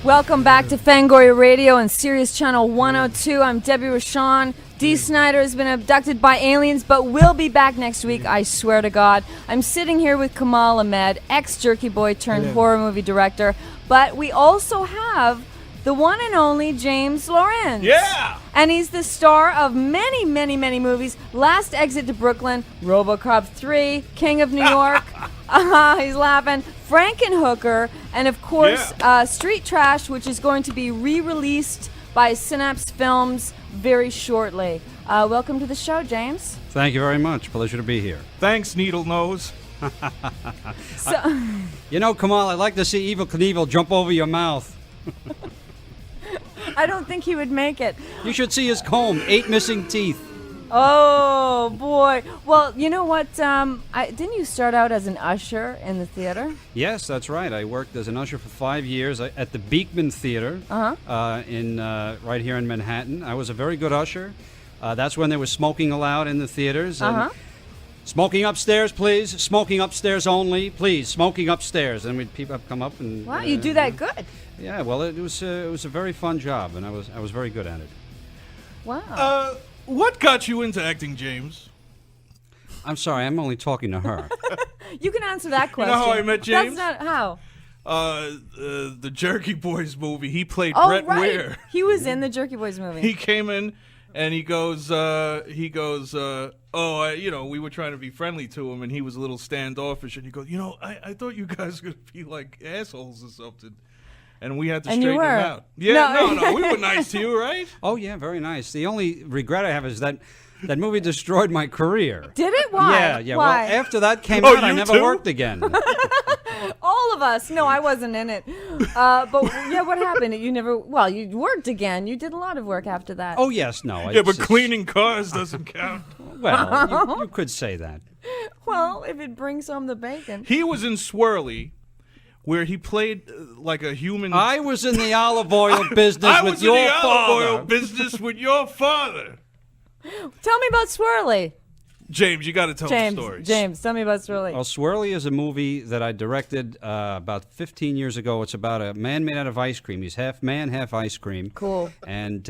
Welcome back to Fangoria Radio and Sirius Channel 102. I'm Debbie Rochon. Dee Snider has been abducted by aliens, but will be back next week, I swear to God. I'm sitting here with Kamal Ahmed, ex-Jerky Boy turned horror movie director. But we also have the one and only James Lorinz. Yeah! And he's the star of many, many, many movies. Last Exit to Brooklyn, RoboCop 3, King of New York. He's laughing. Frankenhooker, and of course, Street Trash, which is going to be re-released by Synapse Films very shortly. Welcome to the show, James. Thank you very much. Pleasure to be here. Thanks, Needle Nose. You know, Kamal, I'd like to see Evel Knievel jump over your mouth. I don't think he would make it. You should see his comb. 8 missing teeth. Oh, boy. Well, you know what? Didn't you start out as an usher in the theater? Yes, that's right. I worked as an usher for 5 years at the Beekman Theater right here in Manhattan. I was a very good usher. That's when there was smoking allowed in the theaters. Smoking upstairs, please. Smoking upstairs only, please. Smoking upstairs. And people come up and... Wow, you do that good. Yeah, well, it was a very fun job, and I was very good at it. Wow. What got you into acting, James? I'm sorry, I'm only talking to her. You can answer that question. You know how I met James? That's not how. The Jerky Boys movie. He played Oh, Brett right. Weir. He was in the Jerky Boys movie. He came in and he goes, we were trying to be friendly to him, and he was a little standoffish, and he goes, I thought you guys were going to be like assholes or something. And we had to straighten him out. Yeah, no, we were nice to you, right? Oh, yeah, very nice. The only regret I have is that movie destroyed my career. Did it? Why? Yeah. Why? Well, after that came out, I never too? worked again. All of us. No, I wasn't in it. But yeah, what happened? You never. Well, you worked again. You did a lot of work after that. Oh, yes, no. But cleaning cars doesn't count. Well, you could say that. Well, if it brings home the bacon. He was in Swirly, where he played like a human. I was in the olive oil business with your father. I was in the olive oil business with your father. Tell me about Swirly. James, you got to tell the stories. James, tell me about Swirly. Well, Swirly is a movie that I directed about 15 years ago. It's about a man made out of ice cream. He's half man, half ice cream. Cool. And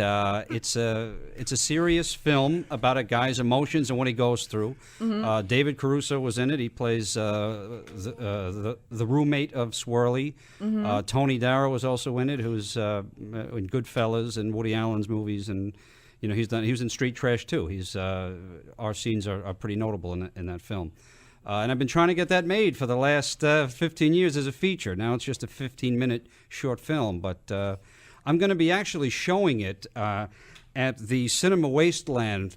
it's a serious film about a guy's emotions and what he goes through. Mm-hmm. David Caruso was in it. He plays the roommate of Swirly. Mm-hmm. Tony Darrow was also in it, who's in Goodfellas and Woody Allen's movies, and he was in Street Trash too. Our scenes are pretty notable in that film. And I've been trying to get that made for the last 15 years as a feature. Now it's just a 15-minute short film, but I'm going to be actually showing it at the Cinema Wasteland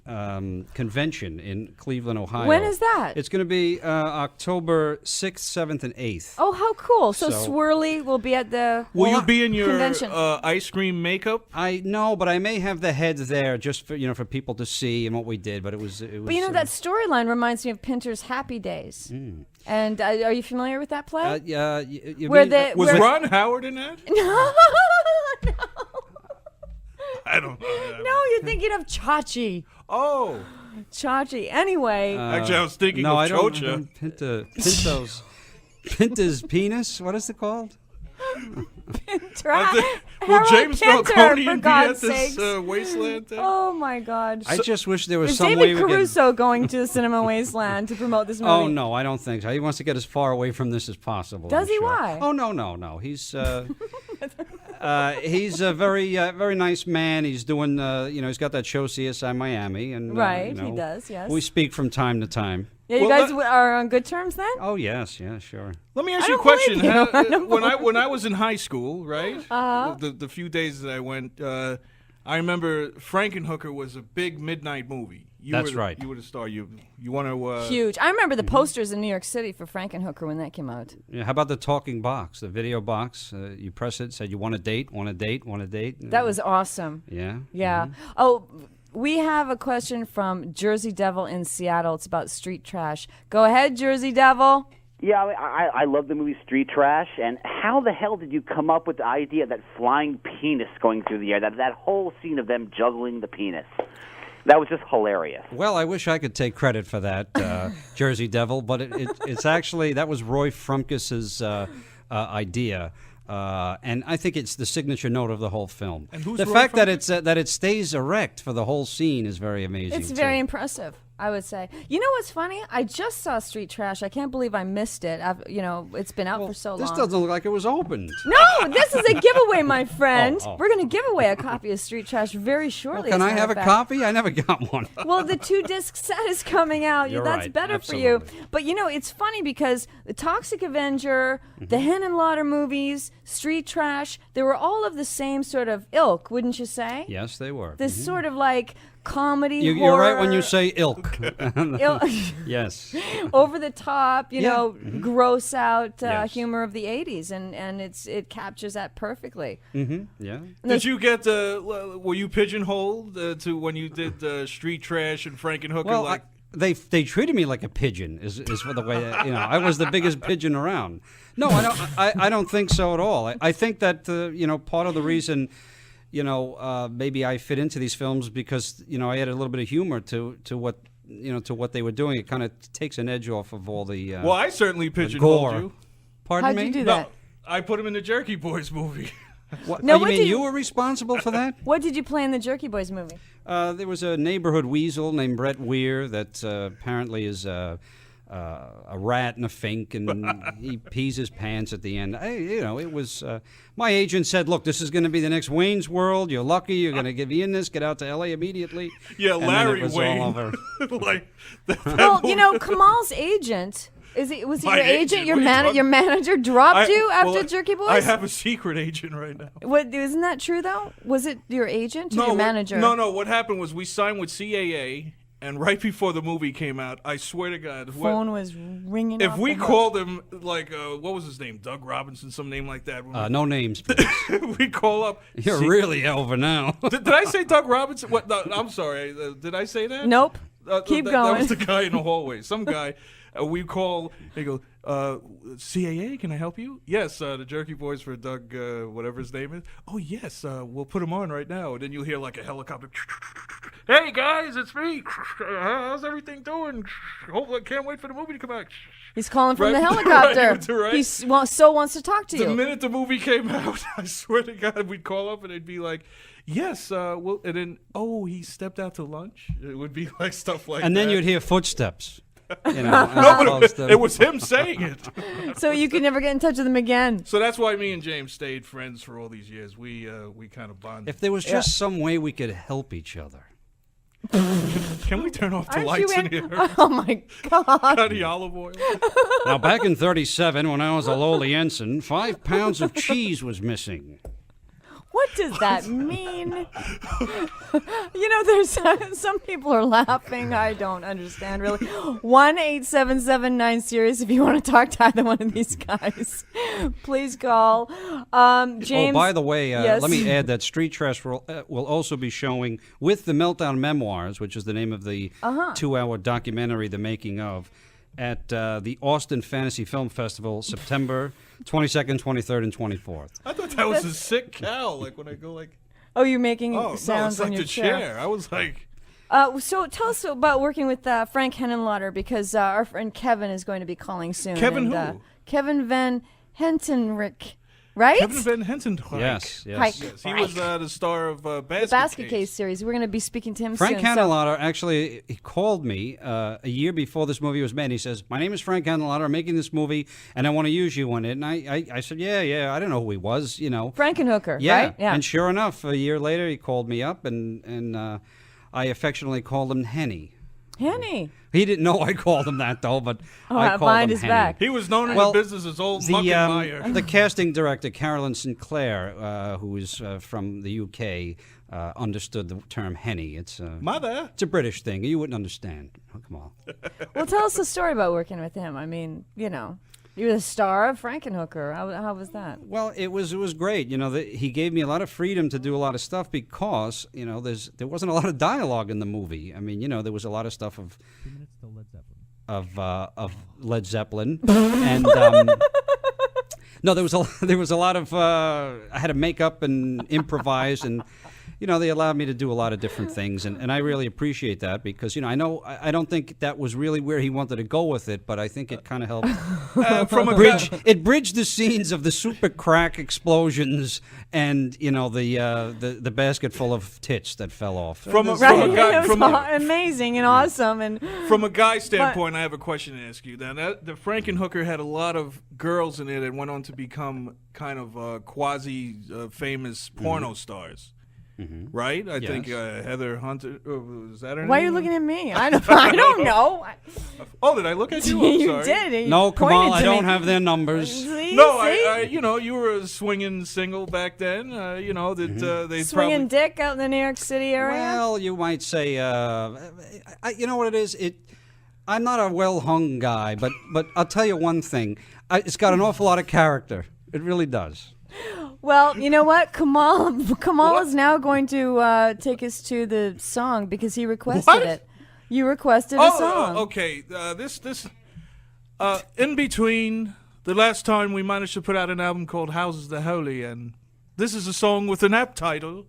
convention in Cleveland, Ohio. When is that? It's going to be October 6th, 7th, and 8th. Oh, how cool. So Swirly will be at the Will you be in your convention. ice cream makeup? No, but I may have the head there just for people to see and what we did. But it was. But that storyline reminds me of Pinter's Happy Days. Mm. And are you familiar with that play? Yeah. Was Ron Howard in that? No. I don't know. No, you're thinking of Chachi. Oh. Chachi. Anyway. Actually, I was thinking of Chocha. Pinta's penis? What is it called? Will James Falcone for be God's at this sakes. wasteland thing? Oh, my God. I just wish there was Is some David way we could... Caruso going to the Cinema Wasteland to promote this movie? Oh, no, I don't think so. He wants to get as far away from this as possible. Does he? Why? Oh, no. He's he's a very nice man. He's doing, he's got that show CSI Miami. And, right, he does, yes. We speak from time to time. Yeah, you guys are on good terms then? Oh, yes, sure. Let me ask you a question. When I was in high school, right? The few days that I went, I remember Frankenhooker was a big midnight movie. That's right. You were the star. You want to... Huge. I remember the posters in New York City for Frankenhooker when that came out. Yeah, how about the talking box, the video box? You press it, said you want a date. That was awesome. Yeah? Yeah. Mm-hmm. Oh... We have a question from Jersey Devil in Seattle. It's about Street Trash. Go ahead, Jersey Devil. Yeah, I love the movie Street Trash. And how the hell did you come up with the idea of that flying penis going through the air, that whole scene of them juggling the penis? That was just hilarious. Well, I wish I could take credit for that, Jersey Devil, but it's actually, that was Roy Frumkis's idea. And I think it's the signature note of the whole film. And who's the fact that it stays erect for the whole scene is very amazing. It's very impressive, I would say. You know what's funny? I just saw Street Trash. I can't believe I missed it. It's been out for so long. This doesn't look like it was opened. No, this is a giveaway, my friend. Oh. We're going to give away a copy of Street Trash very shortly. Well, can I have a copy? I never got one. Well, the 2-disc set is coming out. You're That's right. better Absolutely. for you. But, it's funny because The Toxic Avenger, the Henenlotter movies, Street Trash, they were all of the same sort of ilk, wouldn't you say? Yes, they were. This sort of like comedy, You're horror. right when you say ilk. Yes. Over the top, gross out Yes. humor of the 80s, and it captures that perfectly. Yeah. Did you get were you pigeonholed to when you did Street Trash and Frankenhooker? Well, they treated me like a pigeon. Is for the way I was the biggest pigeon around. No, I don't think so at all. I think that part of the reason maybe I fit into these films because I added a little bit of humor to what to what they were doing. It kind of takes an edge off of all the well, I certainly pigeonholed gore. you. Pardon How'd me? you do No, that? I put him in the Jerky Boys movie. What, No, you what mean did you were responsible for that? What did you play in the Jerky Boys movie? There was a neighborhood weasel named Brett Weir that apparently is a rat and a fink, and he pees his pants at the end. It was. My agent said, "Look, this is going to be the next Wayne's World. You're lucky. You're going to get in this. Get out to L.A. immediately." Yeah, And Larry then it was Wayne. all over. Like, Well, Kamal's agent. Was it My your agent? agent? Your What are you your manager dropped you after well, Jerky Boys? I have a secret agent right now. What, isn't that true though? Was it your agent or your manager? No. What happened was we signed with CAA, and right before the movie came out, I swear to God, Phone was ringing. if off we the hook. called him what was his name? Doug Robinson, some name like that. No names, please. We call up. You're really over now. Did I say Doug Robinson? What? No, I'm sorry. Did I say that? Nope. Keep that going. was the guy in the hallway. Some guy. We call. They go. CAA, can I help you? Yes, the Jerky Boys for Doug, whatever his name is. Oh yes, we'll put him on right now. And then you'll hear like a helicopter. Hey guys, it's me. How's everything doing? I can't wait for the movie to come out. He's calling from the Right, helicopter. right. He so wants to talk to The you. minute the movie came out, I swear to God, we'd call up and it'd be like, yes, well, and then, he stepped out to lunch. It would be like stuff like that. And then you'd hear footsteps. No, but it was him saying it. So you could never get in touch with him again. So that's why me and James stayed friends for all these years. We kind of bonded. If there was just some way we could help each other. Can we turn off the Aren't lights you in here? Oh my God. Cut the olive oil. Now, back in 1937, when I was a lowly ensign, 5 pounds of cheese was missing. What does that mean? There's some people are laughing. I don't understand really. 1-877-9-SIRIUS if you want to talk to either one of these guys. Please call. James. Oh, by the way, yes. let me add that Street Trash will also be showing with the Meltdown Memoirs, which is the name of the 2-hour documentary, The Making of, at the Austin Fantasy Film Festival, September 22nd, 23rd, and 24th. I thought that was a sick cow. Like when I go like, Oh, you're making no, sounds it's like on your the chair. I was like, So tell us about working with Frank Henenlotter, because our friend Kevin is going to be calling soon. Kevin and, who? Kevin Van Hentenryck, right? Kevin Van Henton. Yes. Hike. Yes, he was the star of The Basket Basket Case. Case series. We're going to be speaking to him Frank soon. Henenlotter, actually, he called me a year before this movie was made. He says, "My name is Frank Henenlotter. I'm making this movie, and I want to use you in it." And I said, yeah. I don't know who he was, Frankenhooker, Yeah. right? Yeah. And sure enough, a year later, he called me up, and I affectionately called him Henny. Henny. He didn't know I called him that, though, but I called behind him his Henny. back. He was known in Well, the business as Old Muckenmeyer. The casting director, Carolyn Sinclair, who is from the UK, understood the term Henny. It's Mother. It's a British thing. You wouldn't understand. Oh, come on. Well, tell us the story about working with him. I mean, you're the star of Frankenhooker. How was that? Well, it was great. He gave me a lot of freedom to do a lot of stuff because there wasn't a lot of dialogue in the movie. I mean, there was a lot of stuff of Led Zeppelin, and no, there was a lot of I had to make up and improvise, and they allowed me to do a lot of different things, and I really appreciate that because, I don't think that was really where he wanted to go with it, but I think it kind of helped it bridged the scenes of the super crack explosions and, the basket full of tits that fell off. It was amazing and awesome. And from a guy standpoint, I have a question to ask you. Now, the Frankenhooker had a lot of girls in it and went on to become kind of quasi-famous porno stars. Right? I think Heather Hunter, was that her name? Why are you looking at me? I don't know. Oh, did I look at you? I'm You sorry. did. No, Kamal, I don't have their numbers. See? No, I you were a swinging single back then. They Swinging dick out in the New York City area? Well, you might say, you know what it is? I'm not a well-hung guy, but I'll tell you one thing. It's got an awful lot of character. It really does. Well, you know what? Kamal is now going to take us to the song because he requested it. You requested a song. Okay. In between the last time we managed to put out an album called Houses the Holy, and this is a song with an apt title,